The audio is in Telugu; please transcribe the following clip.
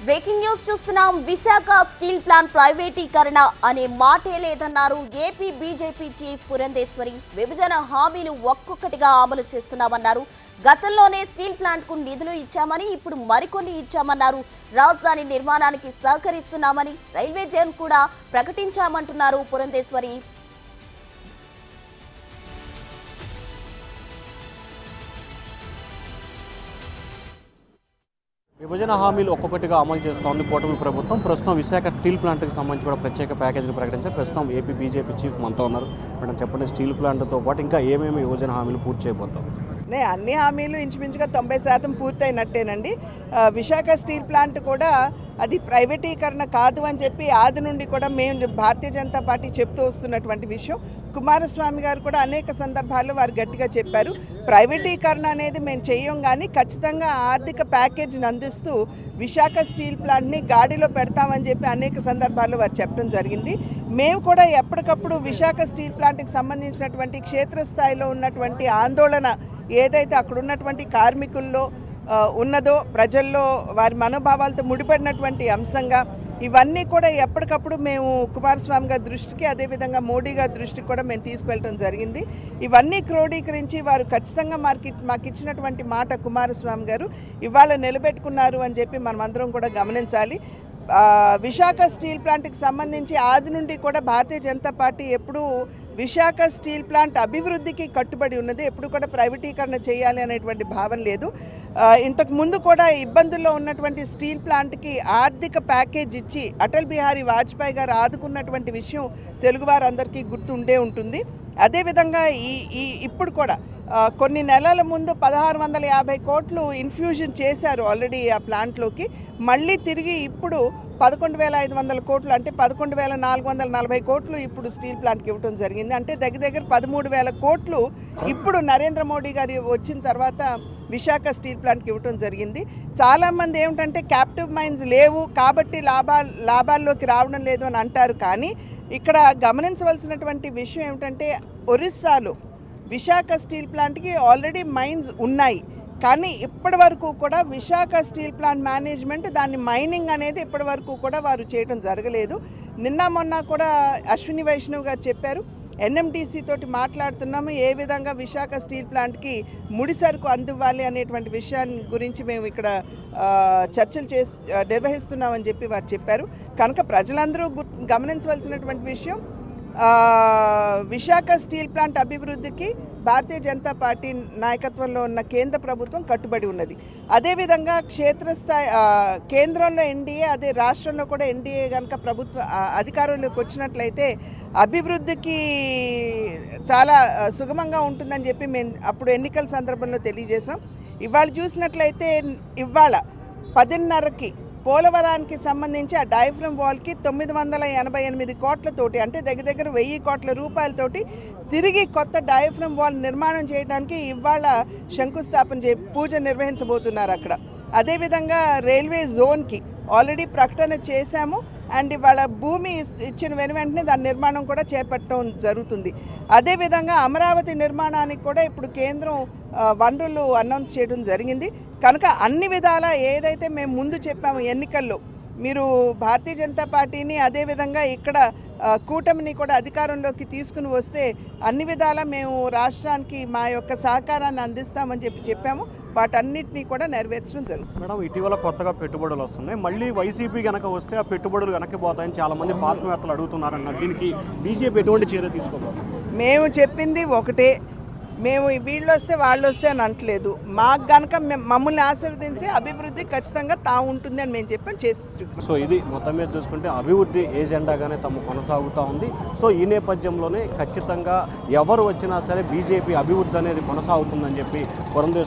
బ్రేకింగ్ న్యూస్ చూస్తున్నాం. విశాఖ స్టీల్ ప్లాంట్ ప్రైవేటీకరణ అనే మాటే లేదన్నారు ఏపీ బీజేపీ చీఫ్ పురంధేశ్వరి. విభజన హామీలు ఒక్కొక్కటిగా అమలు చేస్తున్నామన్నారు. గతంలోనే స్టీల్ ప్లాంట్ కు నిధులు ఇచ్చామని, ఇప్పుడు మరికొన్ని ఇచ్చామన్నారు. రాజధాని నిర్మాణానికి సహకరిస్తున్నామని, రైల్వే జోన్ కూడా ప్రకటించామంటున్నారు పురంధేశ్వరి. విభజన హామీలు ఒక్కొక్కటిగా అమలు చేస్తోంది కూటమి ప్రభుత్వం. ప్రస్తుతం విశాఖ స్టీల్ ప్లాంట్కి సంబంధించి కూడా ప్రత్యేక ప్యాకేజీలు ప్రకటించారు. ప్రస్తుతం ఏపీ బీజేపీ చీఫ్ మనతో ఉన్నారు. మేడం చెప్పండి, స్టీల్ ప్లాంట్తో పాటు ఇంకా ఏమేమి విభజన హామీలు పూర్తి చేయబోతాం? అన్ని హామీలు ఇంచుమించుగా 90% పూర్తయినట్టేనండి. విశాఖ స్టీల్ ప్లాంట్ కూడా అది ప్రైవేటీకరణ కాదు అని చెప్పి ఆది నుండి కూడా మేము భారతీయ జనతా పార్టీ చెప్తూ వస్తున్నటువంటి విషయం. కుమారస్వామి గారు కూడా అనేక సందర్భాల్లో వారు గట్టిగా చెప్పారు, ప్రైవేటీకరణ అనేది మేము చెయ్యం, కానీ ఖచ్చితంగా ఆర్థిక ప్యాకేజీని అందిస్తూ విశాఖ స్టీల్ ప్లాంట్ని గాడిలో పెడతామని చెప్పి అనేక సందర్భాల్లో వారు చెప్పడం జరిగింది. మేము కూడా ఎప్పటికప్పుడు విశాఖ స్టీల్ ప్లాంట్కి సంబంధించినటువంటి క్షేత్రస్థాయిలో ఉన్నటువంటి ఆందోళన ఏదైతే అక్కడ ఉన్నటువంటి కార్మికుల్లో ఉన్నదో, ప్రజల్లో వారి మనోభావాలతో ముడిపడినటువంటి అంశంగా ఇవన్నీ కూడా ఎప్పటికప్పుడు మేము కుమారస్వామి గారి దృష్టికి, అదేవిధంగా మోడీ గారి దృష్టికి కూడా మేము తీసుకువెళ్ళడం జరిగింది. ఇవన్నీ క్రోడీకరించి వారు ఖచ్చితంగా మాకు ఇచ్చినటువంటి మాట కుమారస్వామి గారు ఇవాళ నిలబెట్టుకున్నారు అని చెప్పి మనమందరం కూడా గమనించాలి. విశాఖ స్టీల్ ప్లాంట్కి సంబంధించి ఆది నుండి కూడా భారతీయ జనతా పార్టీ ఎప్పుడూ విశాఖ స్టీల్ ప్లాంట్ అభివృద్ధికి కట్టుబడి ఉన్నది. ఎప్పుడు కూడా ప్రైవేటీకరణ చేయాలి అనేటువంటి భావన లేదు. ఇంతకు ముందు కూడా ఇబ్బందుల్లో ఉన్నటువంటి స్టీల్ ప్లాంట్కి ఆర్థిక ప్యాకేజ్ ఇచ్చి అటల్ బిహారీ వాజ్పేయి గారు ఆదుకున్నటువంటి విషయం తెలుగువారందరికీ గుర్తుండే ఉంటుంది. అదేవిధంగా ఇప్పుడు కూడా కొన్ని నెలల ముందు 1650 కోట్లు ఇన్ఫ్యూజన్ చేశారు ఆల్రెడీ ఆ ప్లాంట్లోకి. మళ్ళీ తిరిగి ఇప్పుడు 11,500 కోట్లు, అంటే 11,440 కోట్లు ఇప్పుడు స్టీల్ ప్లాంట్కి ఇవ్వడం జరిగింది. అంటే దగ్గర 13,000 కోట్లు ఇప్పుడు నరేంద్ర మోడీ గారు వచ్చిన తర్వాత విశాఖ స్టీల్ ప్లాంట్కి ఇవ్వడం జరిగింది. చాలామంది ఏమిటంటే క్యాప్టివ్ మైన్స్ లేవు కాబట్టి లాభాల్లోకి రావడం లేదు అని అంటారు. కానీ ఇక్కడ గమనించవలసినటువంటి విషయం ఏమిటంటే ఒరిస్సాలో విశాఖ స్టీల్ ప్లాంట్కి ఆల్రెడీ మైన్స్ ఉన్నాయి, కానీ ఇప్పటి వరకు కూడా విశాఖ స్టీల్ ప్లాంట్ మేనేజ్మెంట్ దాన్ని మైనింగ్ అనేది ఇప్పటి వరకు కూడా వారు చేయడం జరగలేదు. నిన్న మొన్న కూడా అశ్విని వైష్ణవ్ గారు చెప్పారు, ఎన్ఎండిసి తోటి మాట్లాడుతున్నాము, ఏ విధంగా విశాఖ స్టీల్ ప్లాంట్కి ముడి సరుకు అందివ్వాలి అనేటువంటి విషయాన్ని గురించి మేము ఇక్కడ చర్చలు నిర్వహిస్తున్నామని చెప్పి వారు చెప్పారు. కనుక ప్రజలందరూ గమనించవలసినటువంటి విషయం, విశాఖ స్టీల్ ప్లాంట్ అభివృద్ధికి భారతీయ జనతా పార్టీ నాయకత్వంలో ఉన్న కేంద్ర ప్రభుత్వం కట్టుబడి ఉన్నది. అదేవిధంగా క్షేత్రస్థాయి కేంద్రంలో ఎన్డీఏ, అదే రాష్ట్రంలో కూడా ఎన్డీఏ కనుక ప్రభుత్వ అధికారంలోకి వచ్చినట్లయితే అభివృద్ధికి చాలా సుగమంగా ఉంటుందని చెప్పి మేము అప్పుడు ఎన్నికల సందర్భంలో తెలియజేశాం. ఇవాళ చూసినట్లయితే ఇవాళ 10:30కి పోలవరానికి సంబంధించి ఆ డయాఫ్రమ్ వాల్కి 988 కోట్లతోటి, అంటే దగ్గర 1000 కోట్ల రూపాయలతోటి తిరిగి కొత్త డయాఫ్రమ్ వాల్ నిర్మాణం చేయడానికి ఇవాళ శంకుస్థాపన పూజ నిర్వహించబోతున్నారు అక్కడ. అదేవిధంగా రైల్వే జోన్కి ఆల్రెడీ ప్రకటన చేశాము, అండ్ ఇవాళ భూమి ఇచ్చిన వెంటనే దాని నిర్మాణం కూడా చేపట్టడం జరుగుతుంది. అదేవిధంగా అమరావతి నిర్మాణానికి కూడా ఇప్పుడు కేంద్రం వనరులు అనౌన్స్ చేయడం జరిగింది. కనుక అన్ని విధాలా ఏదైతే మేము ముందు చెప్పాము ఎన్నికల్లో, మీరు భారతీయ జనతా పార్టీని అదేవిధంగా ఇక్కడ కూటమిని కూడా అధికారంలోకి తీసుకుని వస్తే అన్ని విధాలా మేము రాష్ట్రానికి మా యొక్క సహకారాన్ని అందిస్తామని చెప్పాము. వాటన్నిటినీ కూడా నెరవేర్చడం జరుగుతుంది. మేడం, ఇటీవల కొత్తగా పెట్టుబడులు వస్తున్నాయి, మళ్ళీ వైసీపీ కనుక వస్తే ఆ పెట్టుబడులు వెనక్కి పోతాయని చాలామంది పార్శ్వవేత్తలు అడుగుతున్నారన్నారు. దీనికి బీజేపీ ఎటువంటి చర్య తీసుకోవాలి? మేము చెప్పింది ఒకటే, మేము వీళ్ళు వస్తే వాళ్ళు వస్తే అని అంటలేదు. మాకు కనుక మమ్మల్ని ఆశీర్వదించి అభివృద్ధి ఖచ్చితంగా ఉంటుంది అని మేము చెప్పాను, చేసి. సో ఇది మొత్తం మీద చూసుకుంటే అభివృద్ధి ఏజెండాగానే తమ కొనసాగుతూ ఉంది. సో ఈ నేపథ్యంలోనే ఖచ్చితంగా ఎవరు వచ్చినా సరే బీజేపీ అభివృద్ధి అనేది కొనసాగుతుందని చెప్పి పురంధేశ్వరి